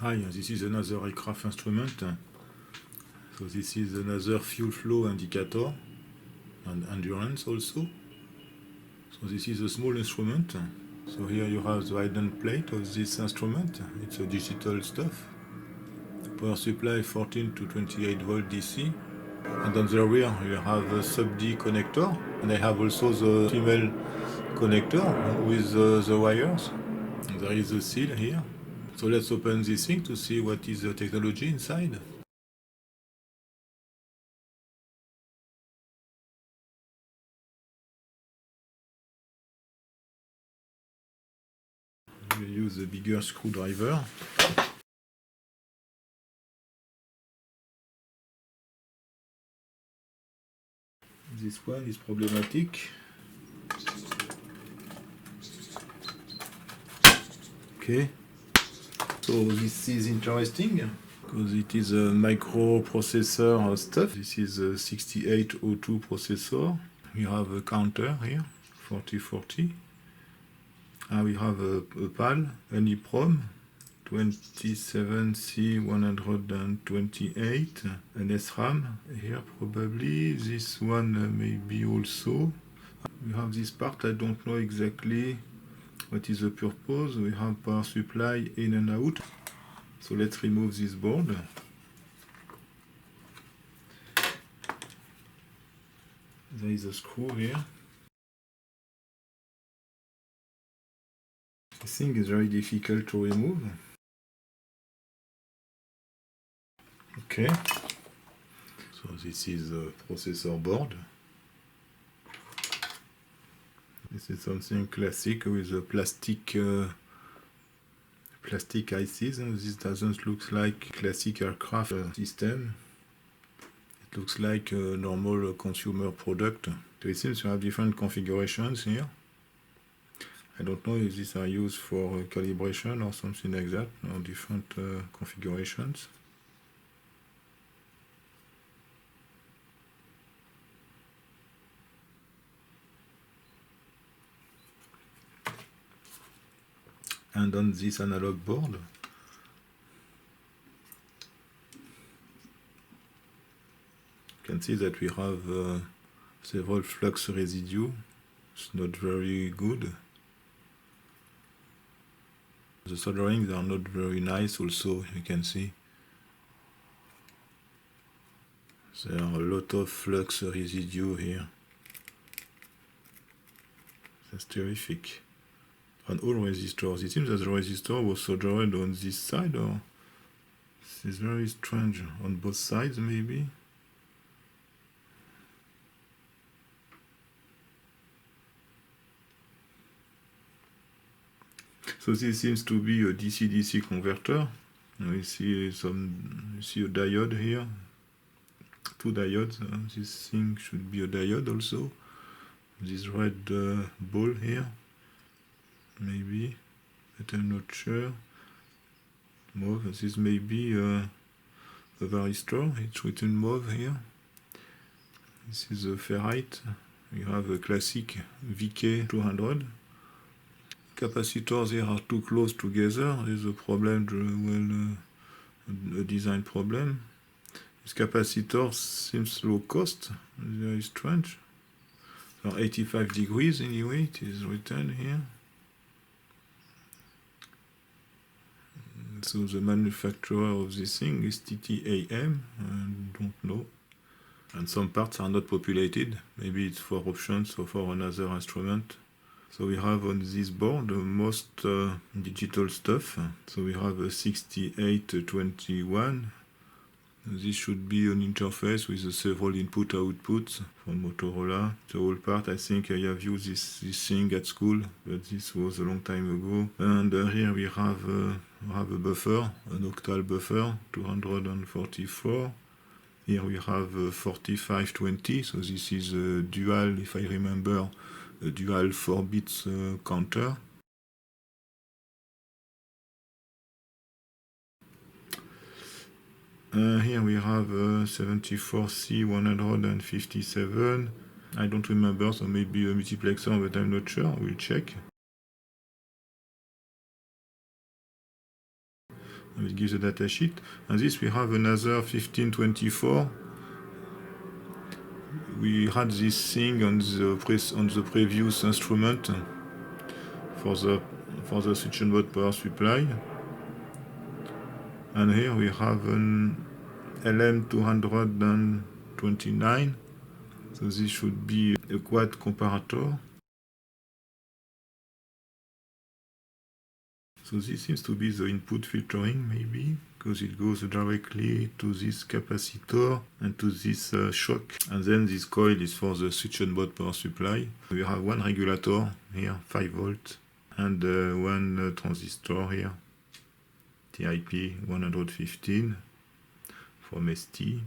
Hi, this is another aircraft instrument. So this is another fuel flow indicator and endurance also. So this is a small instrument. So here you have the hidden plate of this instrument. It's a digital stuff. Power supply 14 to 28 volt DC. And on the rear you have a sub-D connector. And I have also the female connector with the wires. And there is a seal here. So let's open this thing to see what is the technology inside. We use a bigger screwdriver. This one is problematic. Okay, so this is interesting because it is a microprocessor stuff. This is a 6802 processor. We have a counter here, 4040. And we have a PAL, an EEPROM, 27C128, an SRAM here probably. This one maybe also. We have this part, I don't know exactly what is the purpose. We have power supply in and out. So let's remove this board. There is a screw here. This thing is very difficult to remove. Okay. So this is a processor board. This is something classic with a plastic ICs. This doesn't look like classic aircraft system. It looks like a normal consumer product. So it seems to have different configurations here. I don't know if these are used for calibration or something like that, or different configurations. And on this analog board, you can see that we have several flux residue. It's not very good. The solderings are not very nice also, you can see. There are a lot of flux residue here. That's terrific. On all resistors. It seems that the resistor was soldered on this side, or this is very strange. On both sides maybe. So this seems to be a DC-DC converter. We see a diode here. Two diodes. This thing should be a diode also. This red ball here. Maybe, but I'm not sure. Mauve. This may be a varistor. It's written mauve here. This is a ferrite. We have a classic VK200. Capacitors here are too close together. There's a problem, a design problem. This capacitor seems low cost. Very strange. So 85 degrees anyway, it is written here. So the manufacturer of this thing is TTAM, I don't know. And some parts are not populated. Maybe it's for options or for another instrument. So we have on this board most digital stuff. So we have a 6821. This should be an interface with several input-outputs from Motorola. The whole part, I think I have used this thing at school, but this was a long time ago. And here we have a buffer, an octal buffer, 244. Here we have 4520, so this is a dual, if I remember, a dual 4 bits counter. Here we have 74C157. I don't remember, so maybe a multiplexer, but I'm not sure. We'll check. It gives a data sheet. And this we have another 1524. We had this thing on the previous instrument for the switch and mode power supply. And here we have an LM229. So this should be a quad comparator. So this seems to be the input filtering, maybe, because it goes directly to this capacitor and to this shock. And then this coil is for the switch and mode power supply. We have one regulator here, 5 volts, and one transistor here, TIP 115 from ST.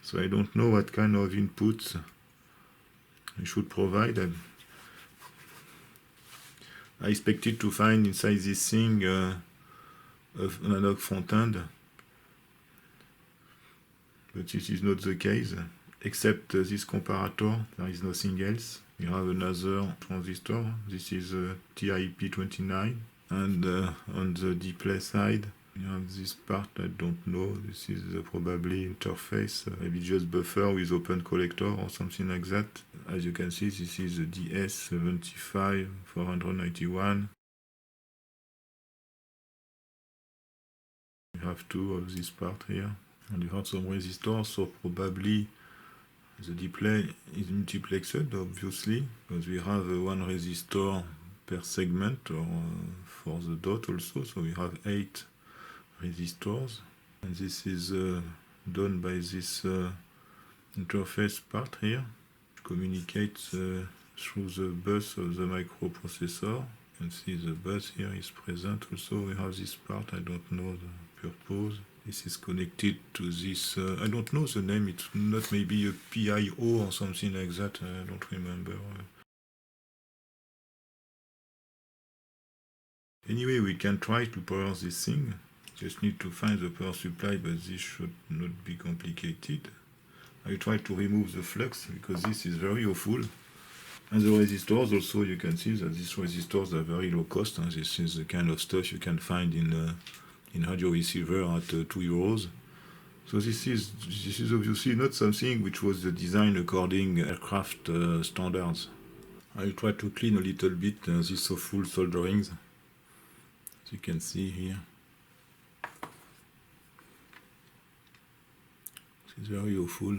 So I don't know what kind of inputs I should provide. I expected to find inside this thing an analog front end, but this is not the case. Except this comparator, there is nothing else. We have another transistor. This is a TIP29, and on the display side, you have this part, I don't know, this is probably interface, maybe just buffer with open collector or something like that. As you can see, this is the DS75491. You have two of this part here, and you have some resistors, so probably the display is multiplexed, obviously, because we have one resistor per segment, or for the dot also, so we have 8 resistors, and this is done by this interface part here, which communicates through the bus of the microprocessor. You can see the bus here is present also. We have this part, I don't know the purpose. This is connected to this, I don't know the name, it's not maybe a PIO or something like that, I don't remember. Anyway, we can try to power this thing. Just need to find the power supply, but this should not be complicated. I try to remove the flux because this is very awful. And the resistors also, you can see that these resistors are very low cost, and this is the kind of stuff you can find in radio receiver at €2. So this is obviously not something which was designed according aircraft standards. I will try to clean a little bit these awful solderings, as you can see here. It's very awful.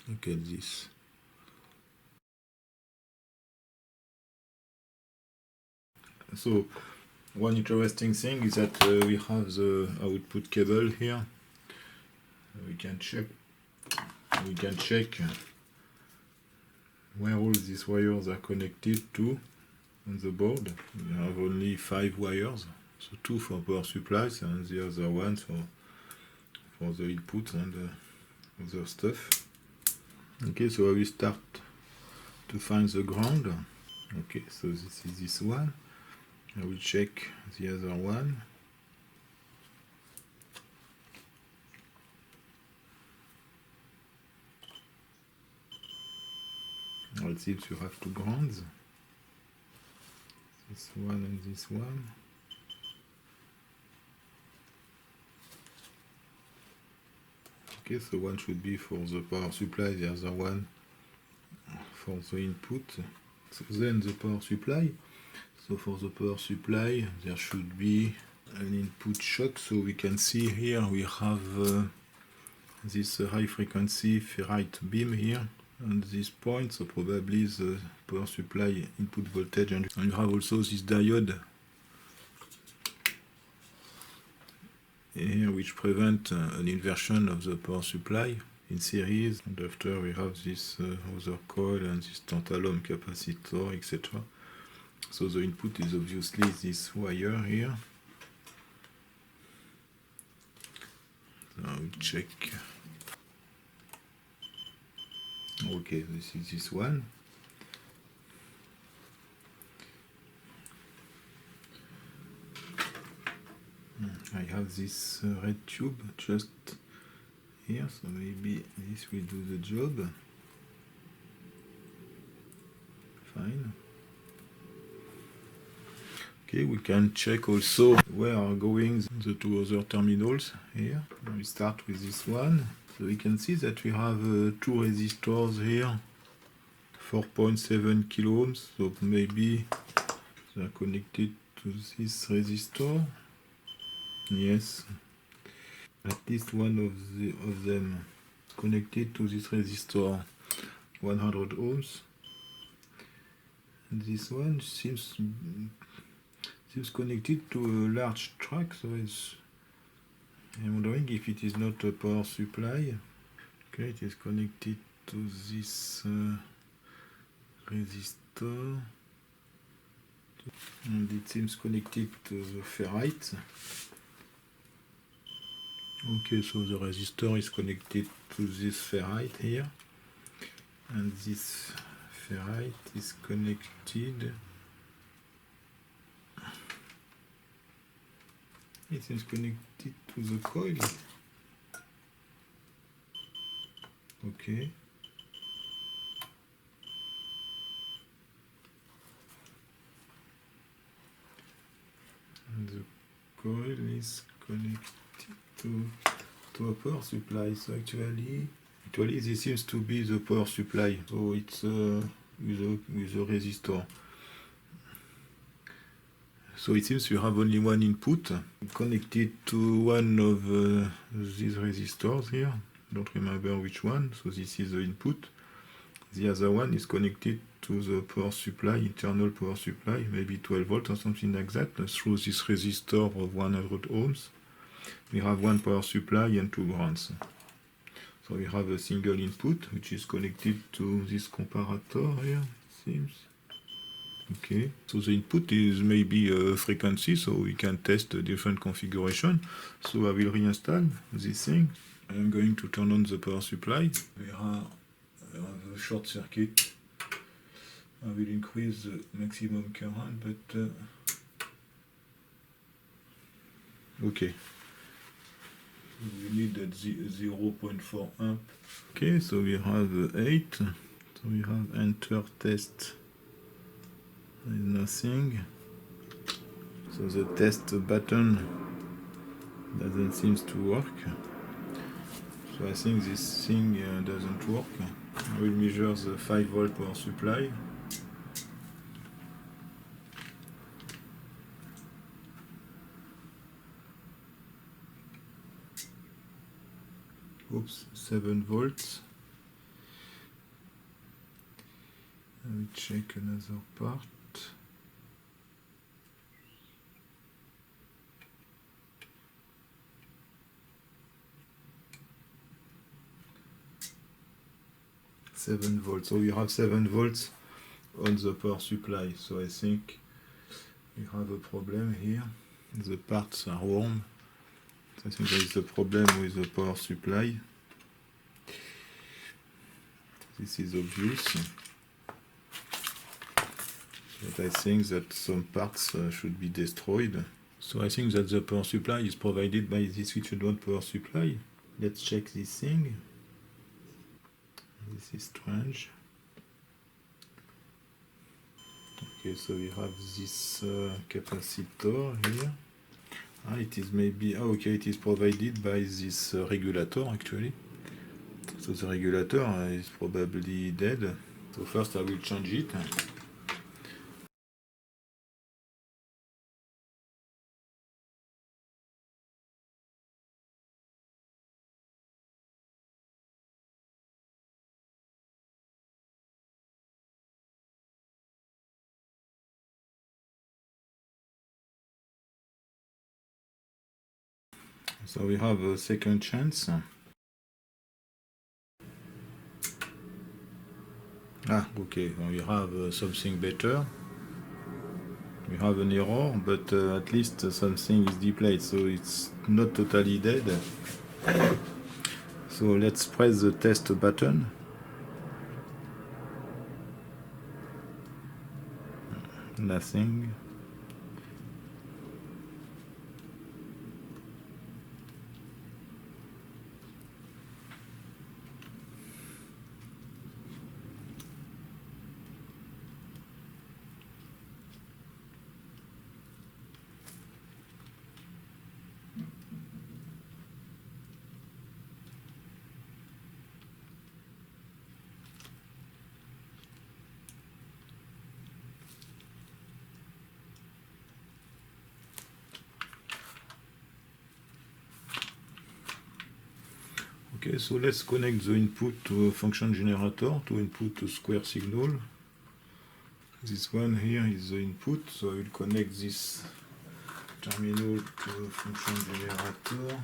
Look at this. So, one interesting thing is that we have the output cable here. We can check where all these wires are connected to on the board. We have only 5 wires, so 2 for power supplies and the other one for the input and other stuff. Okay, so I will start to find the ground. Okay, so this is this one. I will check the other one. It seems you have 2 grounds. This one and this one. Okay, so one should be for the power supply, the other one for the input. So then the power supply. So for the power supply, there should be an input shock. So we can see here we have this high frequency ferrite beam here on this point. So probably the power supply input voltage, and you have also this diode here which prevent an inversion of the power supply in series. And after we have this other coil and this tantalum capacitor, etc. So the input is obviously this wire here. Now we check. Okay, this is this one. I have this red tube just here, so maybe this will do the job. Fine. Okay, we can check also where are going the two other terminals here. We start with this one. So we can see that we have two resistors here, 4.7 kilo ohms. So maybe they are connected to this resistor. Yes, at least one of them is connected to this resistor, 100 ohms. And this one seems connected to a large track, so I'm wondering if it is not a power supply. Okay, it is connected to this resistor, and it seems connected to the ferrite. Okay, so the resistor is connected to this ferrite here, and this ferrite is connected. It is connected to the coil. Okay. And the coil is connected to a power supply. So actually this seems to be the power supply. So it's with a resistor. So it seems you have only one input connected to one of these resistors here. Don't remember which one. So this is the input. The other one is connected to the power supply, internal power supply, maybe 12 volts or something like that, through this resistor of 100 ohms. We have one power supply and two grounds. So we have a single input which is connected to this comparator here, it seems. Okay, so the input is maybe a frequency, so we can test a different configuration. So I will reinstall this thing. I'm going to turn on the power supply. We have a short circuit. I will increase the maximum current, but okay. We need at 0.4 amp. Okay, so we have 8. So we have enter test. There is nothing. So the test button doesn't seem to work. So I think this thing doesn't work. I will measure the 5 volt power supply. Oops, 7 volts. I will check another part. So we have 7 volts on the power supply. So I think we have a problem here. The parts are warm. I think there is a problem with the power supply. This is obvious. But I think that some parts should be destroyed. So I think that the power supply is provided by this switched on power supply. Let's check this thing. This is strange. Okay, so we have this capacitor here. It is maybe, okay, it is provided by this regulator actually. So the regulator is probably dead. So first I will change it. So we have a second chance. Okay, we have something better. We have an error, but at least something is displayed, so it's not totally dead. So let's press the test button. Nothing. Okay, so let's connect the input to a function generator to input a square signal. This one here is the input, so I will connect this terminal to a function generator.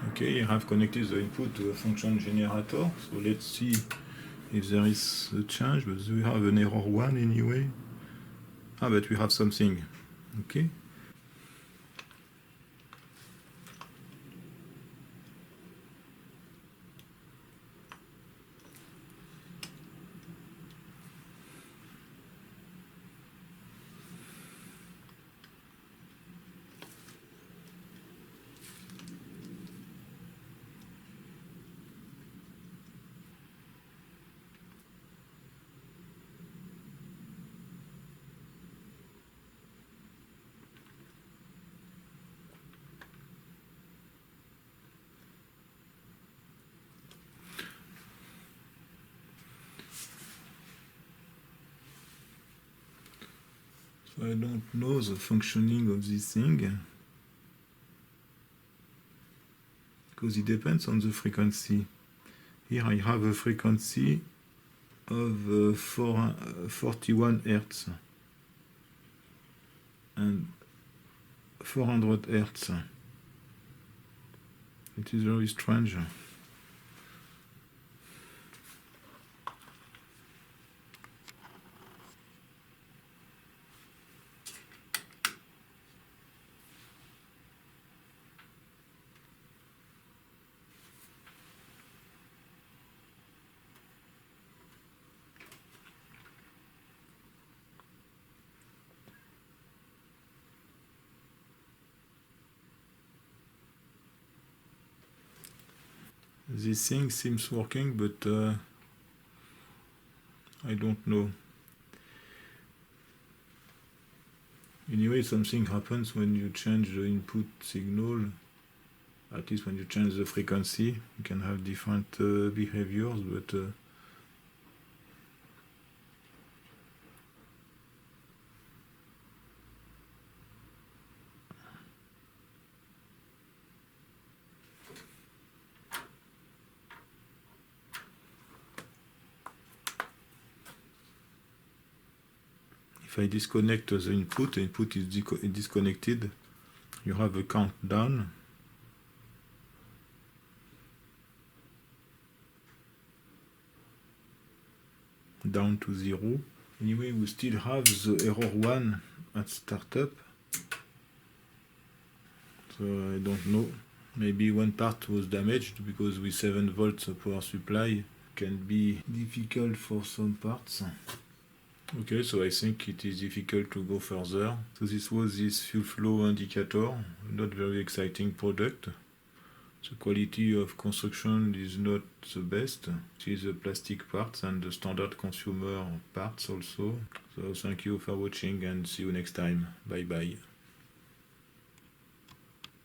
Okay, I have connected the input to a function generator, so let's see if there is a change, but we have an error 1 anyway. But we have something. Okay. So I don't know the functioning of this thing because it depends on the frequency. Here I have a frequency of 41 Hertz and 400 Hertz. It is very strange. This thing seems working, but I don't know. Anyway, something happens when you change the input signal. At least when you change the frequency, you can have different behaviors, but if I disconnect the input is disconnected. You have a countdown. Down to 0. Anyway, we still have the error 1 at startup. So I don't know. Maybe one part was damaged because with 7 volts power supply can be difficult for some parts. Okay, so I think it is difficult to go further. So this was this fuel flow indicator, not very exciting product. The quality of construction is not the best. It is the plastic parts and the standard consumer parts also. So thank you for watching and see you next time. Bye bye.